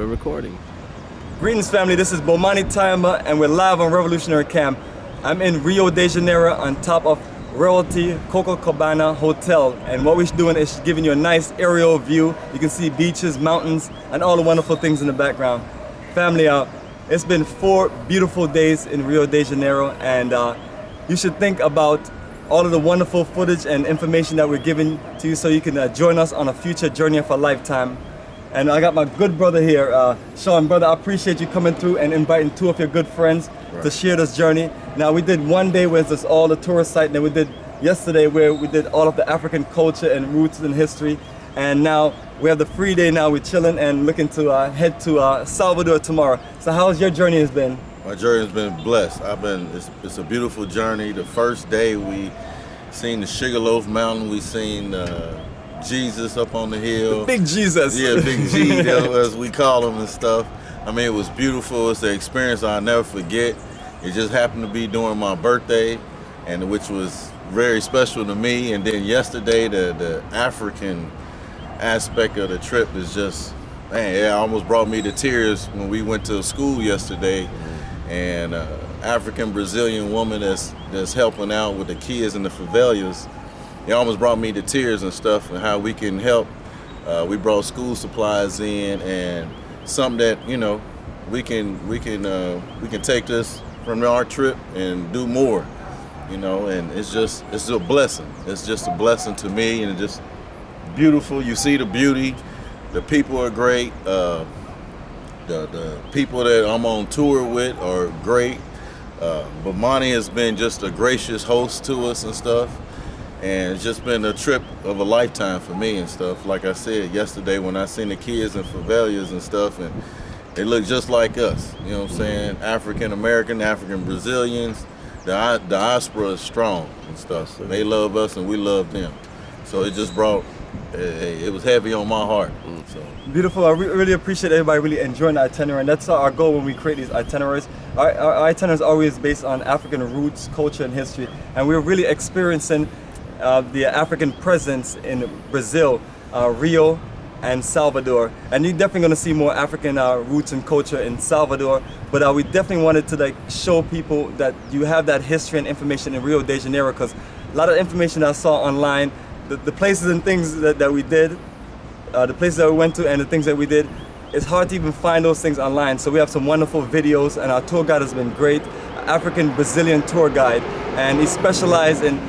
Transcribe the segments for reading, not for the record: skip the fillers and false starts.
We're recording. Greetings, family. This is Bomani and we're live on Revolutionary Camp. I'm in Rio de Janeiro on top of Royalty Copacabana Hotel, and what we're doing is giving you a nice aerial view. You can see beaches, mountains, and all the wonderful things in the background. Family, it's been 4 beautiful days in Rio de Janeiro, and you should think about all of the wonderful footage and information that we're giving to you so you can join us on a future journey of a lifetime. And I got my good brother here, Sean. Brother, I appreciate you coming through and inviting 2 of your good friends to share this journey. Now, we did one day where it's just all the tourist site, and then we did yesterday where we did all of the African culture and roots and history. And now we have the free day now. We're chilling and looking to head to Salvador tomorrow. So how's your journey has been? My journey has been blessed. It's a beautiful journey. The first day we seen the Sugarloaf Mountain. We seen Jesus up on the hill. Big Jesus. Yeah, Big G, as we call him and stuff. I mean, it was beautiful. It's an experience I'll never forget. It just happened to be during my birthday, and which was very special to me. And then yesterday, the African aspect of the trip is just, man, it almost brought me to tears when we went to school yesterday. And African Brazilian woman that's helping out with the kids in the favelas. It almost brought me to tears and stuff, and how we can help. We brought school supplies in, and something that we can take this from our trip and do more, and it's a blessing. It's just a blessing to me, and it's just beautiful. You see the beauty. The people are great. The people that I'm on tour with are great. Bomani has been just a gracious host to us and stuff. And it's just been a trip of a lifetime for me and stuff. Like I said yesterday, when I seen the kids in favelas and stuff, and they look just like us, you know what I'm saying? African American, African Brazilians, the diaspora is strong and stuff. So they love us and we love them. So it just brought, it was heavy on my heart. So. Beautiful. I really appreciate everybody really enjoying the itinerary, and that's our goal when we create these itineraries. Our itineraries are always based on African roots, culture, and history, and we're really experiencing the African presence in Brazil, Rio, and Salvador. And you're definitely going to see more African roots and culture in Salvador, but we definitely wanted to show people that you have that history and information in Rio de Janeiro, because a lot of information I saw online, the places and things that we did, the places that we went to and the things that we did, it's hard to even find those things online. So we have some wonderful videos, and our tour guide has been great, African Brazilian tour guide, and he specialized in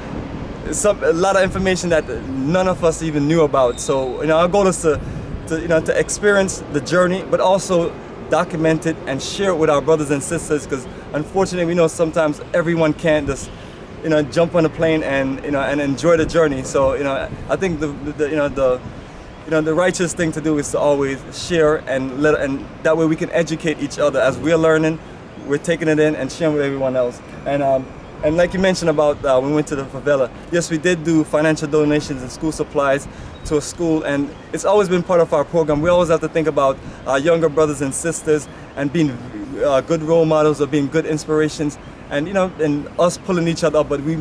a lot of information that none of us even knew about. So our goal is to experience the journey, but also document it and share it with our brothers and sisters, because unfortunately we know sometimes everyone can't just jump on a plane and and enjoy the journey. So I think the righteous thing to do is to always share and that way we can educate each other. As we're learning, we're taking it in and sharing with everyone else. And like you mentioned about when we went to the favela, yes, we did do financial donations and school supplies to a school, and it's always been part of our program. We always have to think about our younger brothers and sisters and being good role models or being good inspirations, and and us pulling each other up. But we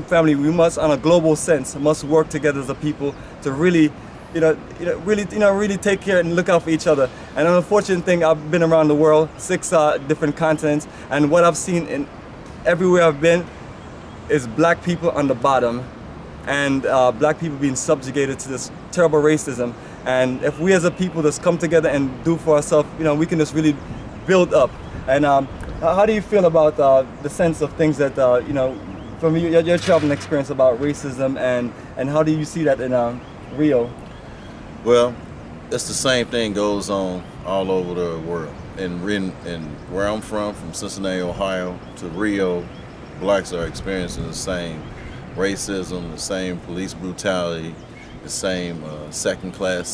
must, on a global sense, must work together as a people to really really take care and look out for each other. And an unfortunate thing, I've been around the world, 6 different continents, and what I've seen in everywhere I've been is black people on the bottom, and black people being subjugated to this terrible racism. And if we as a people just come together and do for ourselves, we can just really build up. And how do you feel about the sense of things that from your traveling experience about racism, and how do you see that in Rio? Well, it's the same thing goes on all over the world. And where I'm from Cincinnati, Ohio, to Rio, blacks are experiencing the same racism, the same police brutality, the same second-class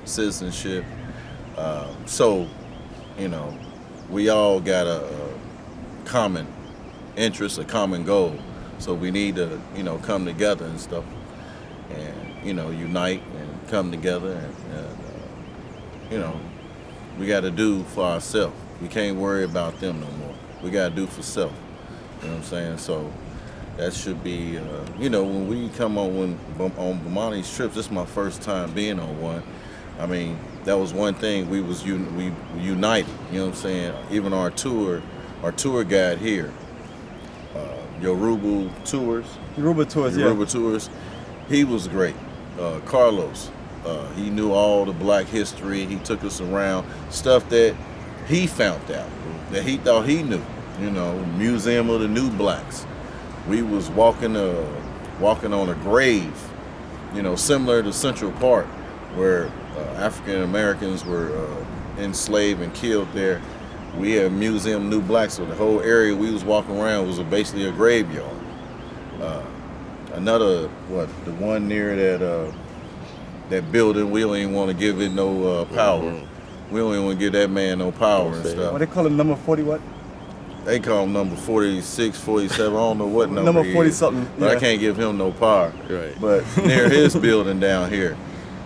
citizenship. So, we all got a common interest, a common goal. So we need to, come together and stuff, and unite and come together, and we got to do for ourselves. We can't worry about them no more. We got to do for self. You know what I'm saying? So that should be, when we come on Bomani's trips, this is my first time being on one. I mean, that was one thing. We united. You know what I'm saying? Even our tour guide here, Yoruba Tours. Yoruba Tours, yeah. Yoruba Tours. He was great. Carlos. He knew all the black history. He took us around stuff that he found out, that he thought he knew. You know, Museum of the New Blacks. We was walking on a grave, you know, similar to Central Park, where African Americans were enslaved and killed there. We had Museum of New Blacks, so the whole area we was walking around was basically a graveyard. The one near that building, we don't even want to give it no power. We don't even want to give that man no power and stuff. What they call him, number 40 what? They call him number 46, 47, I don't know what number Number 40 something. But I can't give him no power. Right. But near his building down here,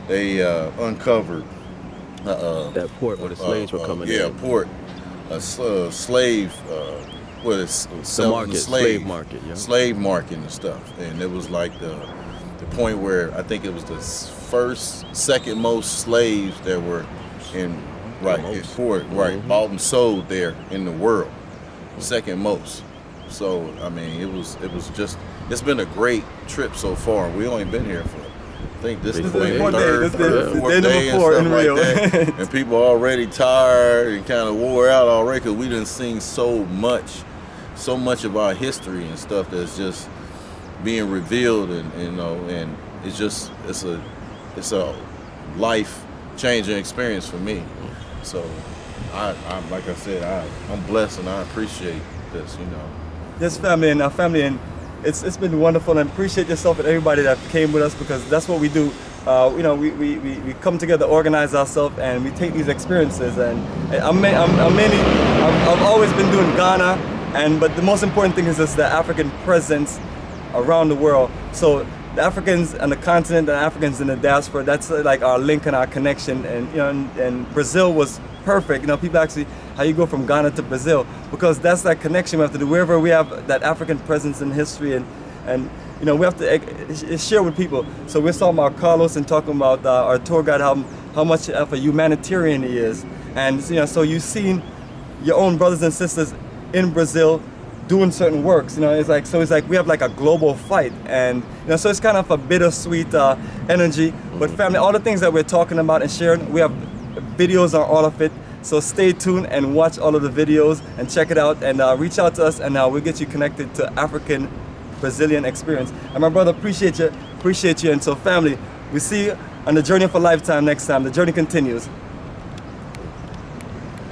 they uncovered that port where the slaves were coming in. Yeah, port. A slave, slave market, yeah. Slave market and stuff. And it was like the point where I think it was the second most slaves that were in port, bought and sold there in the world. Second most. So I mean, it's been a great trip so far. We only been here for, I think this is the fourth day and stuff like that. And people already tired and kind of wore out already because we done seen so much of our history and stuff that's just being revealed, and you know, and it's a life changing experience for me. So I'm like I said, I'm blessed and I appreciate this, you know. Yes, family, and it's been wonderful, and I appreciate yourself and everybody that came with us, because that's what we do. You know, we come together, organize ourselves, and we take these experiences. And I've always been doing Ghana, but the most important thing is just the African presence around the world. So the Africans on the continent, the Africans in the diaspora, that's like our link and our connection. And you know, and Brazil was perfect. You know, people actually, how you go from Ghana to Brazil, because that's that connection we have to do. Wherever we have that African presence in history, and you know, we have to share with people. So we're talking about Carlos and talking about our tour guide, how much of a humanitarian he is. And you know, so you've seen your own brothers and sisters in Brazil doing certain works. You know, it's like we have like a global fight, and you know, so it's kind of a bittersweet energy. But family, all the things that we're talking about and sharing, we have videos on all of it. So stay tuned and watch all of the videos and check it out, and reach out to us, and we'll get you connected to African Brazilian experience. And my brother, appreciate you. And so family, we see you on the Journey of a Lifetime next time. The journey continues.